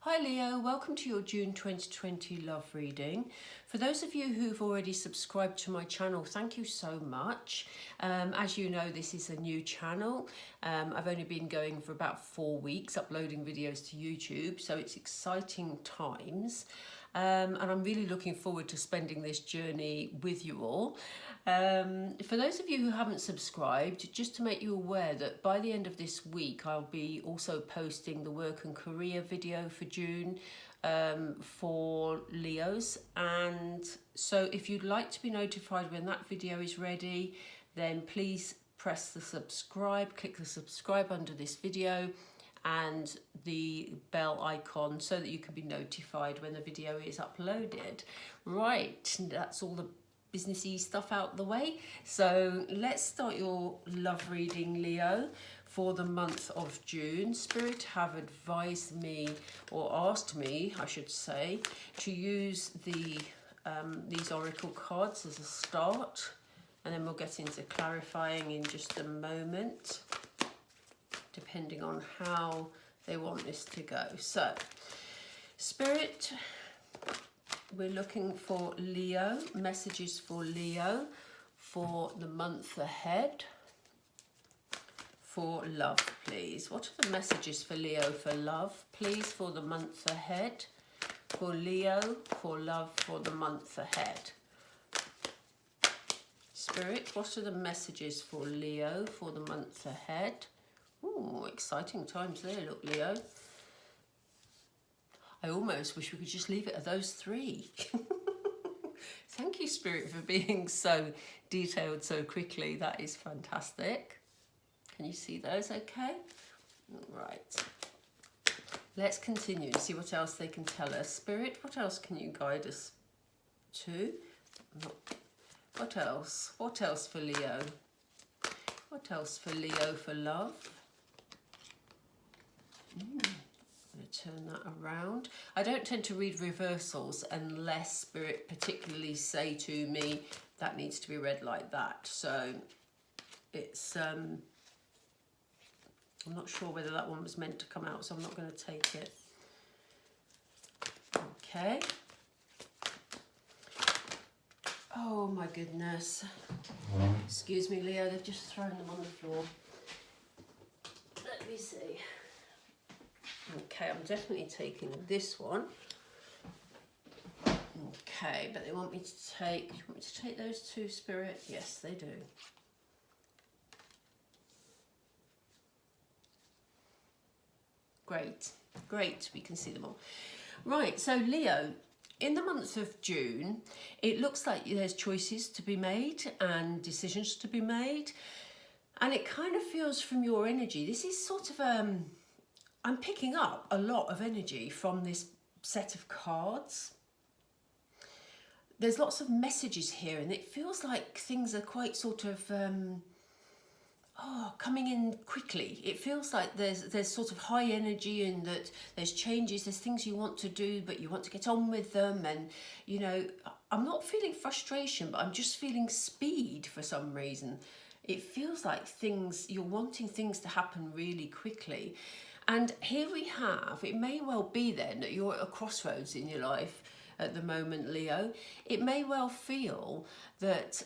Hi Leo, welcome to your June 2020 love reading. For those of you who've already subscribed to my channel, thank you so much. As you know, this is a new channel. I've only been going for about 4 weeks uploading videos to YouTube, so it's exciting times. And I'm really looking forward to spending this journey with you all. For those of you who haven't subscribed, just to make you aware that by the end of this week I'll be also posting the work and career video for June for Leos, and so if you'd like to be notified when that video is ready, then please press the subscribe, click the subscribe under this video and the bell icon so that you can be notified when the video is uploaded. Right, that's all the businessy stuff out the way. So let's start your love reading, Leo, for the month of June. Spirit have advised me, or asked me, I should say, to use these oracle cards as a start, and then we'll get into clarifying in just a moment, depending on how they want this to go. So, Spirit, we're looking for Leo, messages for Leo for the month ahead. For love, please. What are the messages for Leo for love, please, for the month ahead? For Leo, for love, for the month ahead. Spirit, what are the messages for Leo for the month ahead? Ooh, exciting times there, look, Leo. I almost wish we could just leave it at those three. Thank you, Spirit, for being so detailed so quickly. That is fantastic. Can you see those okay? Right. Let's continue and see what else they can tell us. Spirit, what else can you guide us to? What else? What else for Leo? What else for Leo for love? I'm going to turn that around. I don't tend to read reversals unless Spirit particularly say to me that needs to be read like that. So it's I'm not sure whether that one was meant to come out, so I'm not going to take it. Okay. Oh my goodness. Excuse me, Leo, they've just thrown them on the floor. Let me see. Okay, I'm definitely taking this one. Okay, but they want me to take, do you want me to take those two, Spirit? Yes, they do. Great, great, we can see them all. Right, so Leo, in the month of June, it looks like there's choices to be made and decisions to be made. And it kind of feels from your energy, this is sort of, I'm picking up a lot of energy from this set of cards. There's lots of messages here and it feels like things are quite sort of, coming in quickly. It feels like there's sort of high energy and that there's changes, there's things you want to do, but you want to get on with them. And, you know, I'm not feeling frustration, but I'm just feeling speed for some reason. It feels like you're wanting things to happen really quickly. And here we have, it may well be then that you're at a crossroads in your life at the moment, Leo. It may well feel that,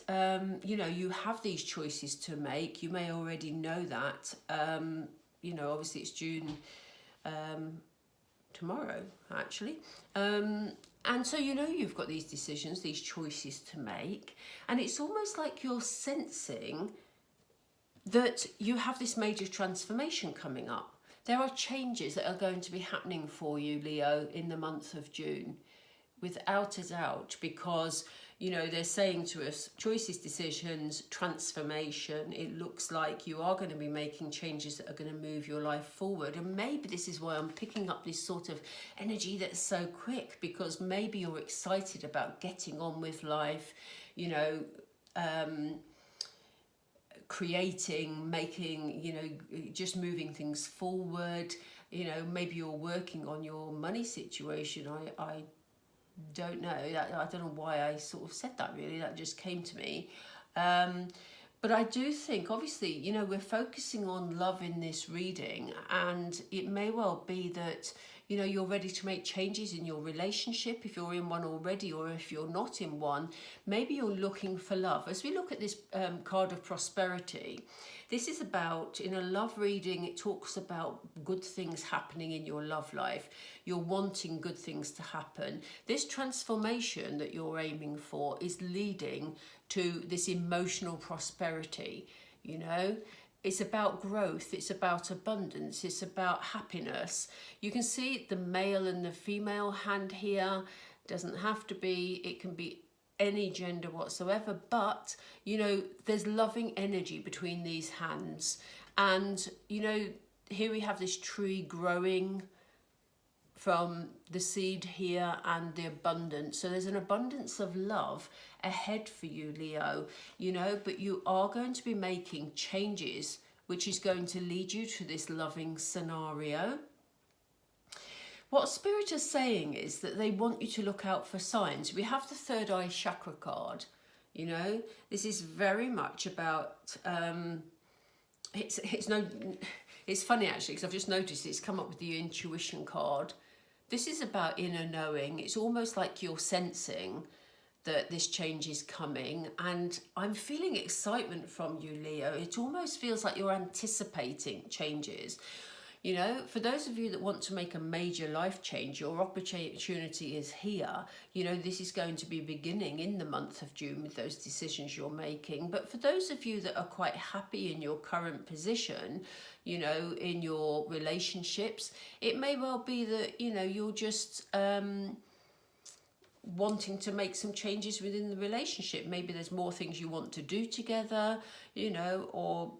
you know, you have these choices to make. You may already know that. You know, obviously it's June tomorrow, actually. And so, you know, you've got these decisions, these choices to make. And it's almost like you're sensing that you have this major transformation coming up. There are changes that are going to be happening for you, Leo, in the month of June. Without a doubt, because, you know, they're saying to us, choices, decisions, transformation. It looks like you are going to be making changes that are going to move your life forward. And maybe this is why I'm picking up this sort of energy that's so quick, because maybe you're excited about getting on with life, you know, creating, making, you know, just moving things forward. You know, maybe you're working on your money situation. I don't know. I don't know why I sort of said that, really. That just came to me. But I do think, obviously, you know, we're focusing on love in this reading, and it may well be that, you know, you're ready to make changes in your relationship, if you're in one already, or if you're not in one, maybe you're looking for love. As we look at this card of prosperity, this is about, in a love reading, it talks about good things happening in your love life. You're wanting good things to happen. This transformation that you're aiming for is leading to this emotional prosperity, you know. It's about growth, it's about abundance, it's about happiness. You can see the male and the female hand here. Doesn't have to be, it can be any gender whatsoever, but you know, there's loving energy between these hands. And you know, here we have this tree growing from the seed here and the abundance. So there's an abundance of love ahead for you, Leo, you know, but you are going to be making changes, which is going to lead you to this loving scenario. What Spirit is saying is that they want you to look out for signs. We have the third eye chakra card, you know. This is very much about, it's funny actually, because I've just noticed it's come up with the intuition card. This is about inner knowing. It's almost like you're sensing that this change is coming, and I'm feeling excitement from you, Leo. It almost feels like you're anticipating changes. You know, for those of you that want to make a major life change, your opportunity is here. You know, this is going to be beginning in the month of June with those decisions you're making. But for those of you that are quite happy in your current position, you know, in your relationships, it may well be that, you know, you're just wanting to make some changes within the relationship. Maybe there's more things you want to do together, you know, or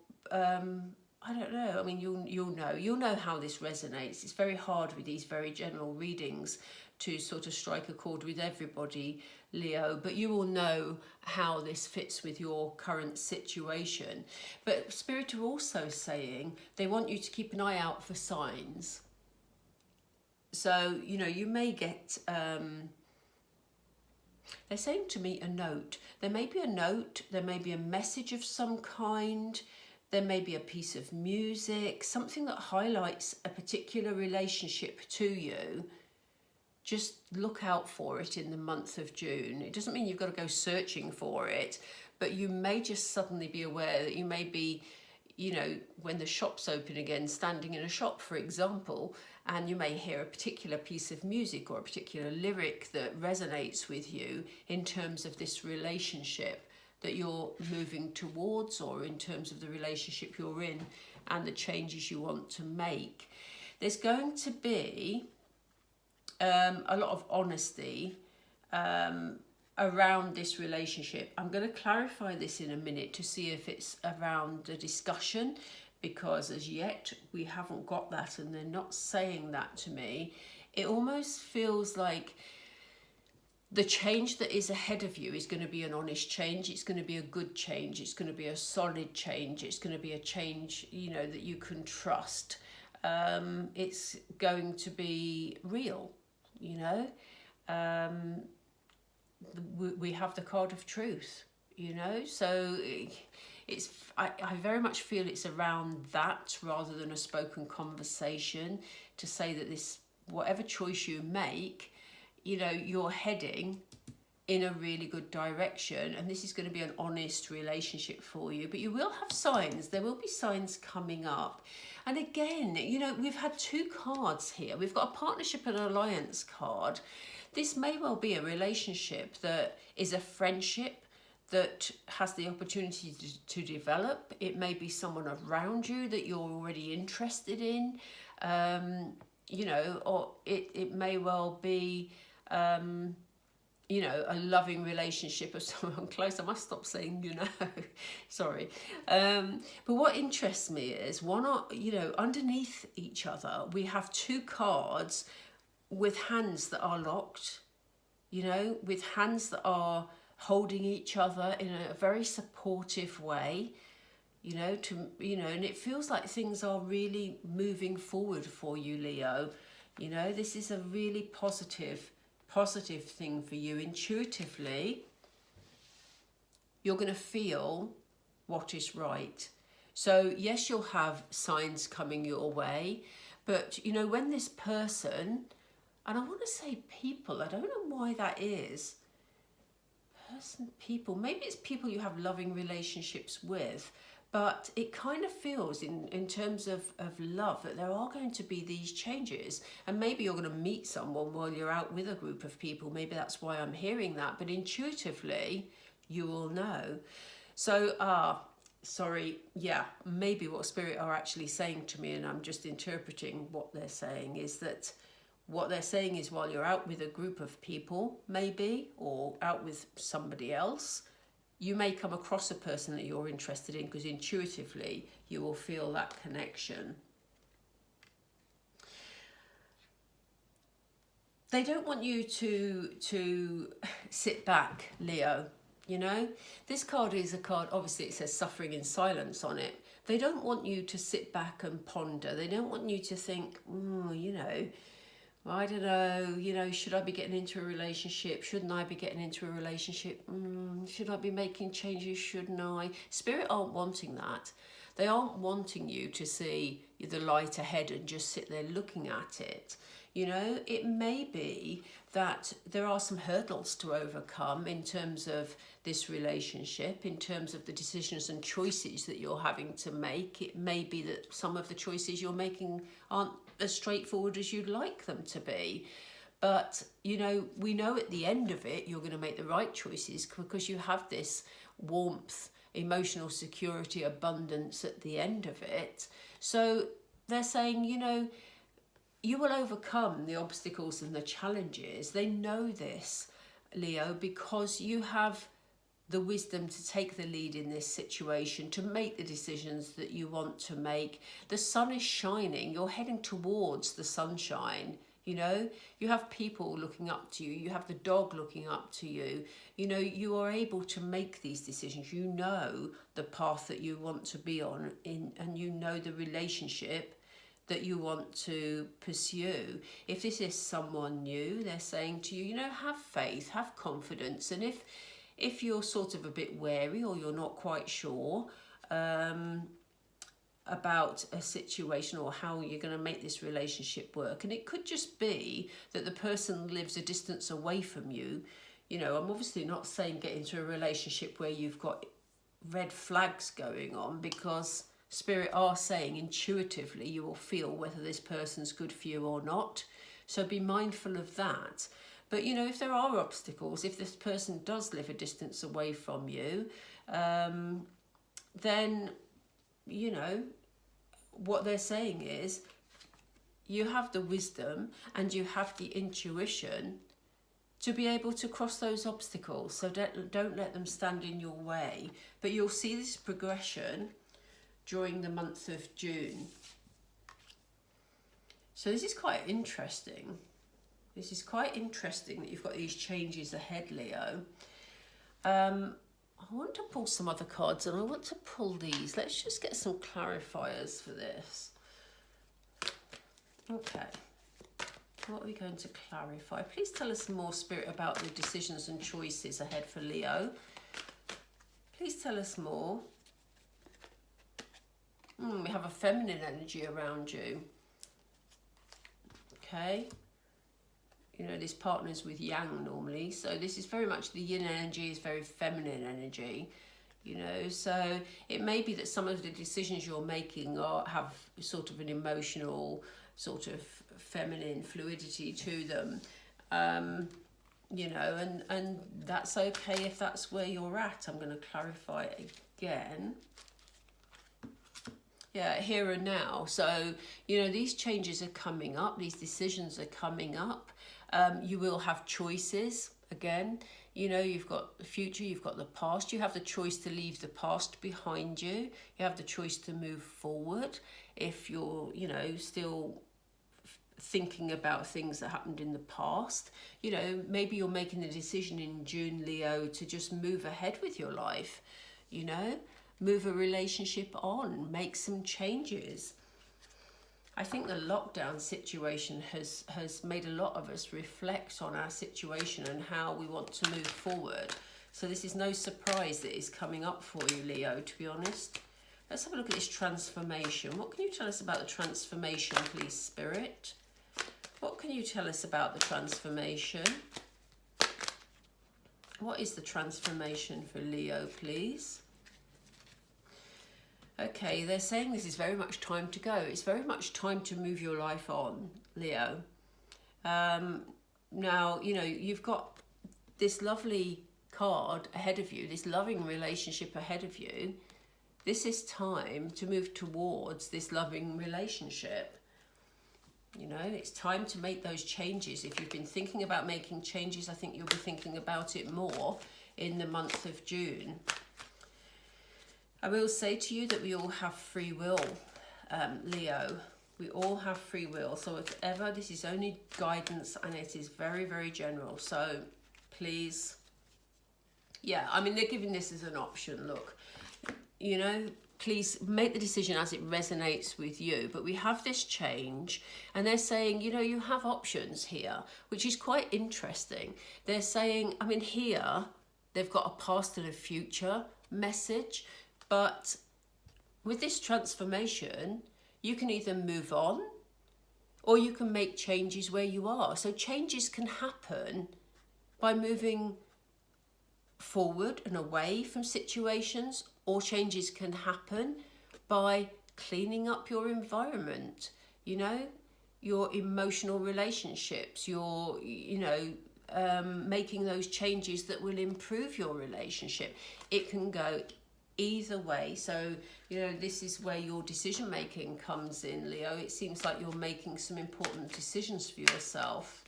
I don't know. I mean, you'll know how this resonates. It's very hard with these very general readings to sort of strike a chord with everybody, Leo, but you will know how this fits with your current situation. But Spirit are also saying they want you to keep an eye out for signs. So, you know, you may get, they're saying to me a note. There may be a note, there may be a message of some kind, there may be a piece of music, something that highlights a particular relationship to you. Just look out for it in the month of June. It doesn't mean you've got to go searching for it, but you may just suddenly be aware that you may be, you know, when the shop's open again, standing in a shop, for example, and you may hear a particular piece of music or a particular lyric that resonates with you in terms of this relationship that you're moving towards, or in terms of the relationship you're in and the changes you want to make. There's going to be a lot of honesty around this relationship. I'm going to clarify this in a minute to see if it's around a discussion, because as yet we haven't got that and they're not saying that to me. It almost feels like the change that is ahead of you is going to be an honest change. It's going to be a good change. It's going to be a solid change. It's going to be a change, you know, that you can trust. It's going to be real, you know. We have the card of truth, you know. So it's I very much feel it's around that rather than a spoken conversation to say that this, whatever choice you make, you know, you're heading in a really good direction, and this is going to be an honest relationship for you. But you will have signs. There will be signs coming up. And again, you know, we've had two cards here. We've got a partnership and alliance card. This may well be a relationship that is a friendship that has the opportunity to develop. It may be someone around you that you're already interested in, you know, or it may well be you know, a loving relationship of someone close. I must stop saying, you know, sorry. But what interests me is you know, underneath each other, we have two cards with hands that are locked, you know, with hands that are holding each other in a very supportive way, you know, and it feels like things are really moving forward for you, Leo. You know, this is a really positive thing for you. Intuitively, you're going to feel what is right. So yes, you'll have signs coming your way, But, you know, when this person, and I want to say people, I don't know why that is. Person, people, maybe it's people you have loving relationships with, but it kind of feels in terms of love that there are going to be these changes. And maybe you're going to meet someone while you're out with a group of people. Maybe that's why I'm hearing that. But intuitively, you will know. So, sorry, yeah, maybe what Spirit are actually saying to me, and I'm just interpreting what they're saying, is that what they're saying is while you're out with a group of people, maybe, or out with somebody else, you may come across a person that you're interested in, because intuitively you will feel that connection. They don't want you to sit back, Leo. You know, this card is a card, obviously it says suffering in silence on it. They don't want you to sit back and ponder. They don't want you to think, you know, I don't know, you know, should I be getting into a relationship? Shouldn't I be getting into a relationship? Should I be making changes? Shouldn't I? Spirit aren't wanting that. They aren't wanting you to see the light ahead and just sit there looking at it. You know, it may be that there are some hurdles to overcome in terms of this relationship, in terms of the decisions and choices that you're having to make. It may be that some of the choices you're making aren't as straightforward as you'd like them to be. But, you know, we know at the end of it, you're going to make the right choices because you have this warmth, emotional security, abundance at the end of it. So they're saying, you know, you will overcome the obstacles and the challenges. They know this, Leo, because you have the wisdom to take the lead in this situation, to make the decisions that you want to make. The sun is shining. You're heading towards the sunshine. You know, you have people looking up to you. You have the dog looking up to you. You know, you are able to make these decisions. You know the path that you want to be on, and you know the relationship that you want to pursue. If this is someone new, they're saying to you, you know, have faith, have confidence. And if you're sort of a bit wary or you're not quite sure about a situation or how you're going to make this relationship work, and it could just be that the person lives a distance away from you. You know, I'm obviously not saying get into a relationship where you've got red flags going on, because Spirit are saying intuitively you will feel whether this person's good for you or not. So be mindful of that. But, you know, if there are obstacles, if this person does live a distance away from you, then, you know, what they're saying is you have the wisdom and you have the intuition to be able to cross those obstacles. So don't let them stand in your way. But you'll see this progression during the month of June. So this is quite interesting. This is quite interesting that you've got these changes ahead, Leo. I want to pull some other cards, and I want to pull these. Let's just get some clarifiers for this. Okay. What are we going to clarify? Please tell us more, Spirit, about the decisions and choices ahead for Leo. Please tell us more. We have a feminine energy around you. Okay. You know, this partners with yang normally. So this is very much the yin energy is very feminine energy. You know, so it may be that some of the decisions you're making have sort of an emotional, sort of feminine fluidity to them. You know, and that's okay if that's where you're at. I'm going to clarify it again. Yeah, here and now. So, you know, these changes are coming up. These decisions are coming up. You will have choices again. You know, you've got the future, you've got the past. You have the choice to leave the past behind you. You have the choice to move forward. If you're, you know, still thinking about things that happened in the past, you know, maybe you're making the decision in June, Leo, to just move ahead with your life, you know. Move a relationship on, make some changes. I think the lockdown situation has made a lot of us reflect on our situation and how we want to move forward. So this is no surprise that it's coming up for you, Leo, to be honest. Let's have a look at this transformation. What can you tell us about the transformation, please, Spirit? What can you tell us about the transformation? What is the transformation for Leo, please? Okay, they're saying this is very much time to go. It's very much time to move your life on, Leo. Now, you know, you've got this lovely card ahead of you, this loving relationship ahead of you. This is time to move towards this loving relationship. You know, it's time to make those changes. If you've been thinking about making changes, I think you'll be thinking about it more in the month of June. I will say to you that we all have free will, Leo. We all have free will. So if ever, this is only guidance and it is very, very general. So please, yeah, I mean, they're giving this as an option. Look, you know, please make the decision as it resonates with you. But we have this change and they're saying, you know, you have options here, which is quite interesting. They're saying, I mean, here, they've got a past and a future message. But with this transformation, you can either move on or you can make changes where you are. So changes can happen by moving forward and away from situations, or changes can happen by cleaning up your environment, you know, your emotional relationships, your, you know, making those changes that will improve your relationship. It can go either way. So, you know, this is where your decision making comes in, Leo. It seems like you're making some important decisions for yourself.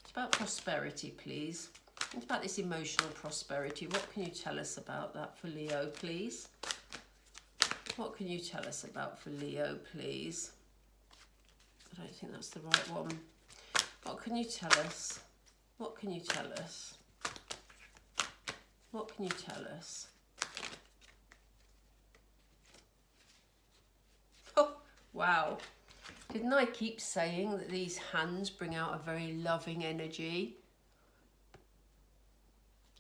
It's about prosperity, please. It's about this emotional prosperity. What can you tell us about that for Leo, please? What can you tell us about for Leo, please? I don't think that's the right one. What can you tell us? What can you tell us? What can you tell us? Wow, didn't I keep saying that these hands bring out a very loving energy?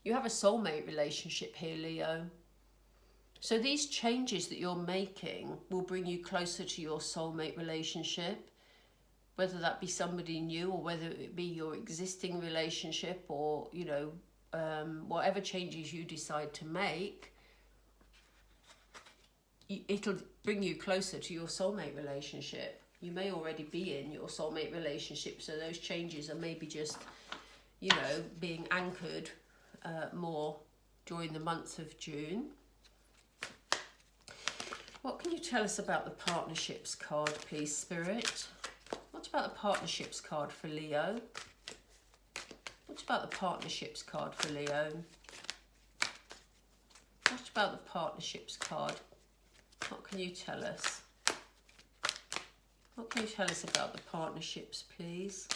You have a soulmate relationship here, Leo. So these changes that you're making will bring you closer to your soulmate relationship, whether that be somebody new or whether it be your existing relationship, or, you know, whatever changes you decide to make. It'll bring you closer to your soulmate relationship. You may already be in your soulmate relationship, so those changes are maybe just, you know, being anchored more during the month of June. What can you tell us about the partnerships card, please, Spirit? What about the partnerships card for Leo? What about the partnerships card for Leo? What about the partnerships card? What can you tell us? What can you tell us about the partnerships, please?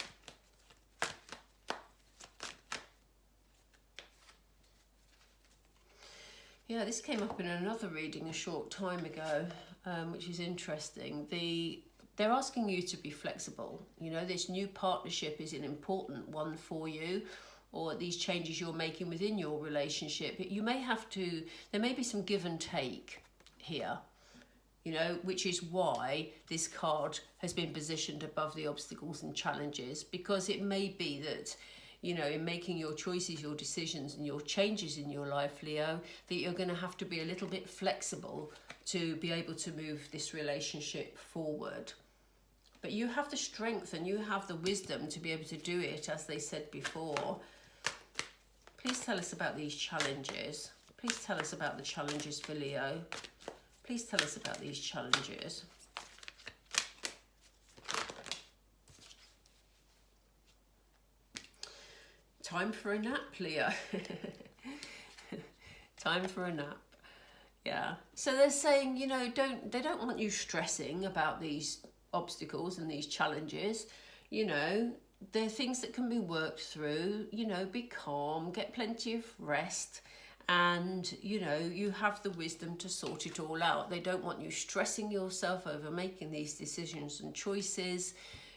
Yeah, this came up in another reading a short time ago, which is interesting. They're asking you to be flexible. You know, this new partnership is an important one for you, or these changes you're making within your relationship. You may have to, there may be some give and take here, you know, which is why this card has been positioned above the obstacles and challenges, because it may be that, you know, in making your choices, your decisions and your changes in your life, Leo, that you're going to have to be a little bit flexible to be able to move this relationship forward. But you have the strength and you have the wisdom to be able to do it, as they said before. Please tell us about these challenges. Please tell us about the challenges for Leo. Please tell us about these challenges. Time for a nap, Leo. Time for a nap. Yeah. So they're saying, you know, they don't want you stressing about these obstacles and these challenges. You know, they're things that can be worked through. You know, be calm, get plenty of rest. And, you know, you have the wisdom to sort it all out. They don't want you stressing yourself over making these decisions and choices.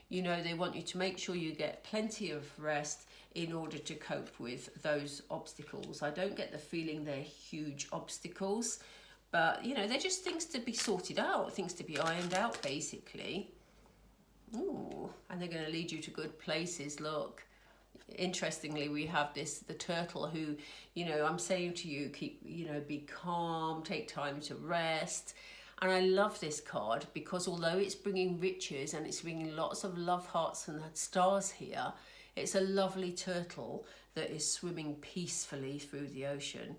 You know, they want you to make sure you get plenty of rest in order to cope with those obstacles. I don't get the feeling they're huge obstacles, But, you know, they're just things to be sorted out, things to be ironed out, basically. Ooh, and they're going to lead you to good places. Look, interestingly, we have the turtle who, you know, I'm saying to you, keep, you know, be calm, take time to rest. And I love this card because although it's bringing riches and it's bringing lots of love hearts and stars here, it's a lovely turtle that is swimming peacefully through the ocean.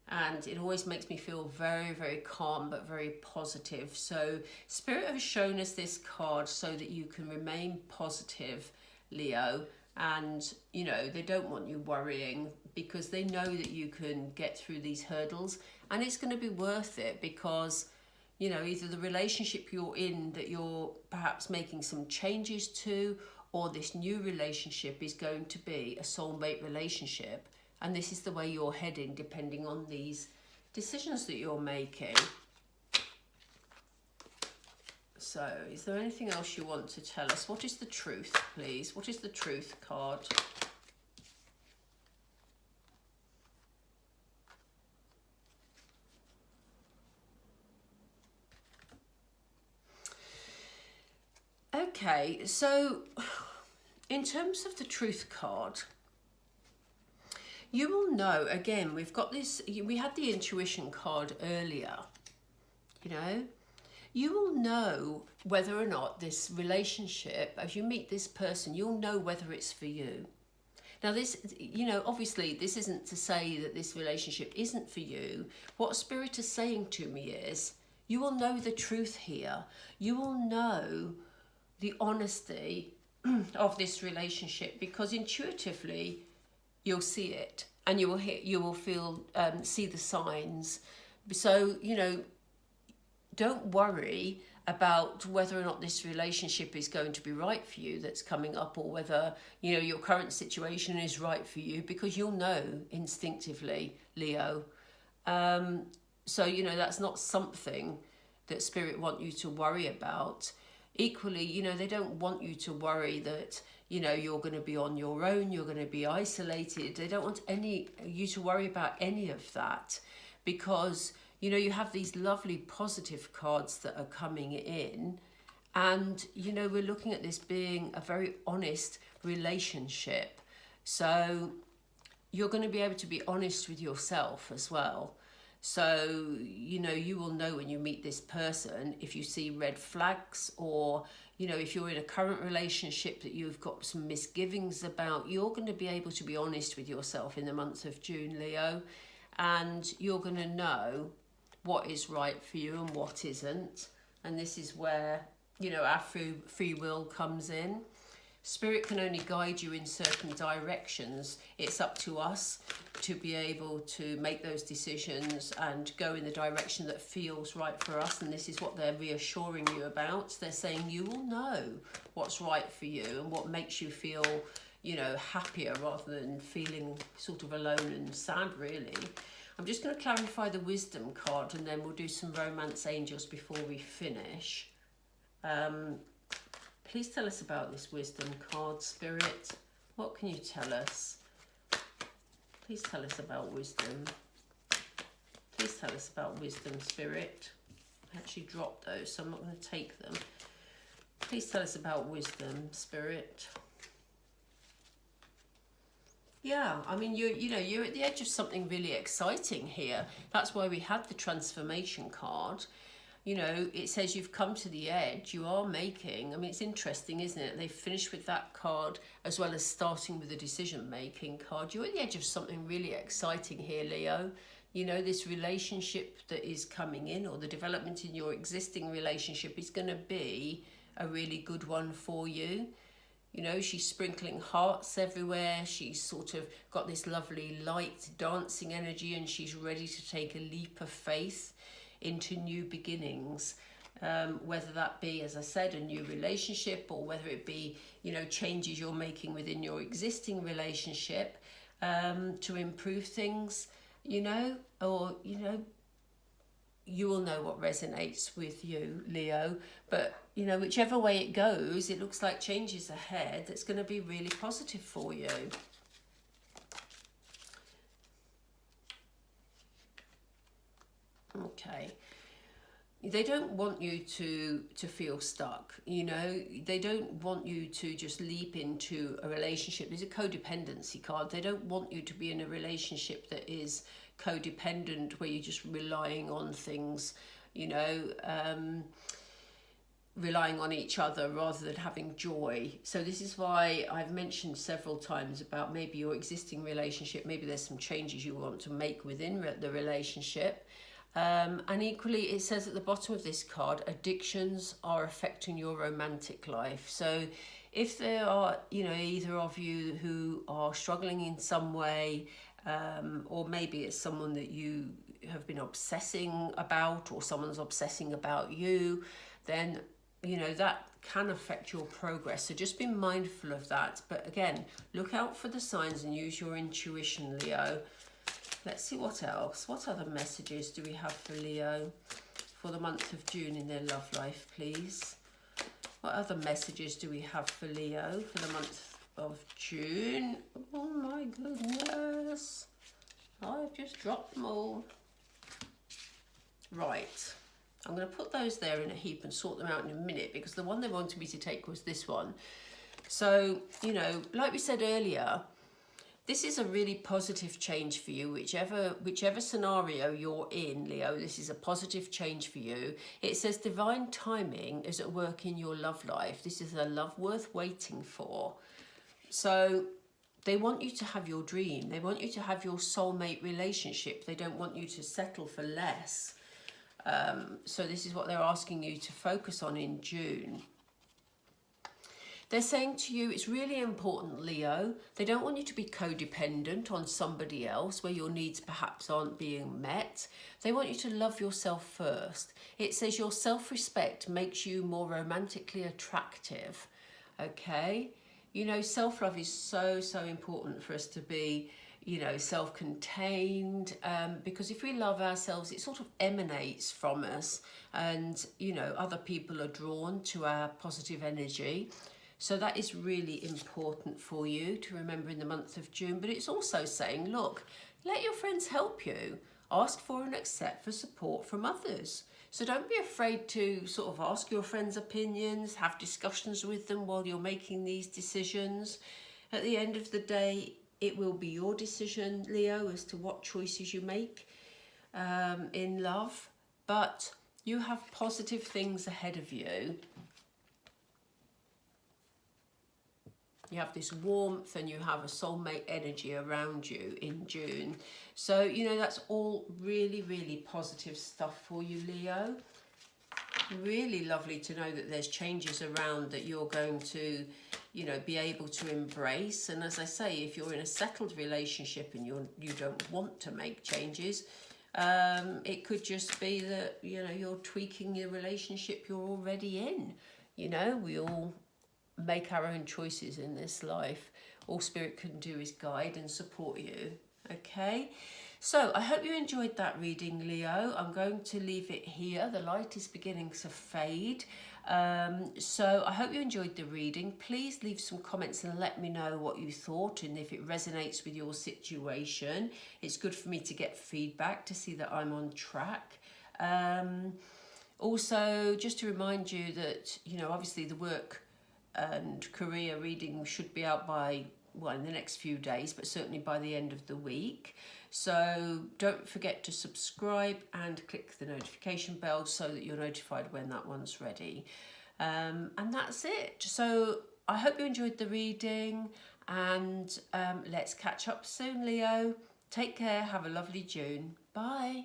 And it always makes me feel very, very calm, but very positive. So Spirit has shown us this card so that you can remain positive, Leo. And, you know, they don't want you worrying because they know that you can get through these hurdles. And it's going to be worth it because, you know, either the relationship you're in that you're perhaps making some changes to, or this new relationship is going to be a soulmate relationship. And this is the way you're heading depending on these decisions that you're making. So, is there anything else you want to tell us? What is the truth, please? What is the truth card? Okay, so in terms of the truth card, you will know, again, we've got this, we had the intuition card earlier, you know, you will know whether or not this relationship, as you meet this person, you'll know whether it's for you. Now this, you know, obviously this isn't to say that this relationship isn't for you. What Spirit is saying to me is, you will know the truth here. You will know the honesty of this relationship because intuitively you'll see it and you will hear, you will feel, see the signs. So, you know, don't worry about whether or not this relationship is going to be right for you that's coming up, or whether, you know, your current situation is right for you, because you'll know instinctively, Leo. So, you know, that's not something that Spirit want you to worry about. Equally, you know, they don't want you to worry that, you know, you're going to be on your own, you're going to be isolated. They don't want you to worry about any of that, because, you know, you have these lovely positive cards that are coming in, and, you know, we're looking at this being a very honest relationship. So you're going to be able to be honest with yourself as well. So, you know, you will know when you meet this person if you see red flags, or, you know, if you're in a current relationship that you've got some misgivings about, you're going to be able to be honest with yourself in the month of June, Leo, and you're going to know what is right for you and what isn't. And this is where, you know, our free will comes in. Spirit can only guide you in certain directions. It's up to us to be able to make those decisions and go in the direction that feels right for us. And this is what they're reassuring you about. They're saying you will know what's right for you and what makes you feel, you know, happier rather than feeling sort of alone and sad, really. I'm just going to clarify the wisdom card, and then we'll do some romance angels before we finish. Please tell us about this wisdom card, Spirit. What can you tell us? Please tell us about wisdom. Please tell us about wisdom, Spirit. I actually dropped those, so I'm not going to take them. Please tell us about wisdom, Spirit. Yeah, I mean, you know, you're at the edge of something really exciting here. That's why we had the transformation card. You know, it says you've come to the edge, you are making, I mean, it's interesting, isn't it? They finished with that card as well as starting with the decision-making card. You're at the edge of something really exciting here, Leo. You know, this relationship that is coming in, or the development in your existing relationship, is going to be a really good one for you. You know, she's sprinkling hearts everywhere. She's sort of got this lovely light dancing energy, and she's ready to take a leap of faith into new beginnings, whether that be, as I said, a new relationship, or whether it be, you know, changes you're making within your existing relationship to improve things, you know, or, you know, you will know what resonates with you, Leo. But, you know, whichever way it goes, it looks like change is ahead that's going to be really positive for you. Okay. They don't want you to feel stuck, you know. They don't want you to just leap into a relationship. There's a codependency card. They don't want you to be in a relationship that is codependent, where you're just relying on things, you know, relying on each other rather than having joy. So this is why I've mentioned several times about maybe your existing relationship, maybe there's some changes you want to make within the relationship. And equally, it says at the bottom of this card, addictions are affecting your romantic life. So if there are, you know, either of you who are struggling in some way, or maybe it's someone that you have been obsessing about, or someone's obsessing about you, then, you know, that can affect your progress. So just be mindful of that. But again, look out for the signs and use your intuition, Leo. Let's see what else. What other messages do we have for Leo for the month of June in their love life, please? What other messages do we have for Leo for the month of June? Oh my goodness. I've just dropped them all. Right. I'm going to put those there in a heap and sort them out in a minute, because the one they wanted me to take was this one. So, you know, like we said earlier, this is a really positive change for you, whichever scenario you're in, Leo. This is a positive change for you. It says divine timing is at work in your love life. This is a love worth waiting for. So they want you to have your dream. They want you to have your soulmate relationship. They don't want you to settle for less. So this is what they're asking you to focus on in June. They're saying to you, it's really important, Leo. They don't want you to be codependent on somebody else where your needs perhaps aren't being met. They want you to love yourself first. It says your self-respect makes you more romantically attractive. Okay? You know, self-love is so, so important for us to be, you know, self-contained, because if we love ourselves, it sort of emanates from us, and, you know, other people are drawn to our positive energy. So that is really important for you to remember in the month of June. But it's also saying, look, let your friends help you. Ask for and accept for support from others. So don't be afraid to sort of ask your friends' opinions, have discussions with them while you're making these decisions. At the end of the day, it will be your decision, Leo, as to what choices you make in love. But you have positive things ahead of you. You have this warmth and you have a soulmate energy around you in June. So, you know, that's all really, really positive stuff for you, Leo. Really lovely to know that there's changes around that you're going to, you know, be able to embrace. And as I say, if you're in a settled relationship and you don't want to make changes, it could just be that, you know, you're tweaking the relationship you're already in. You know, we all make our own choices in this life. All Spirit can do is guide and support you. Okay, so I hope you enjoyed that reading, Leo. I'm going to leave it here. The light is beginning to fade. So I hope you enjoyed the reading. Please leave some comments and let me know what you thought and if it resonates with your situation. It's good for me to get feedback to see that I'm on track. Also, just to remind you that, you know, obviously the work and career reading should be out by, well, in the next few days, but certainly by the end of the week. So don't forget to subscribe and click the notification bell so that you're notified when that one's ready. And that's it. So I hope you enjoyed the reading, and let's catch up soon, Leo. Take care. Have a lovely June. Bye.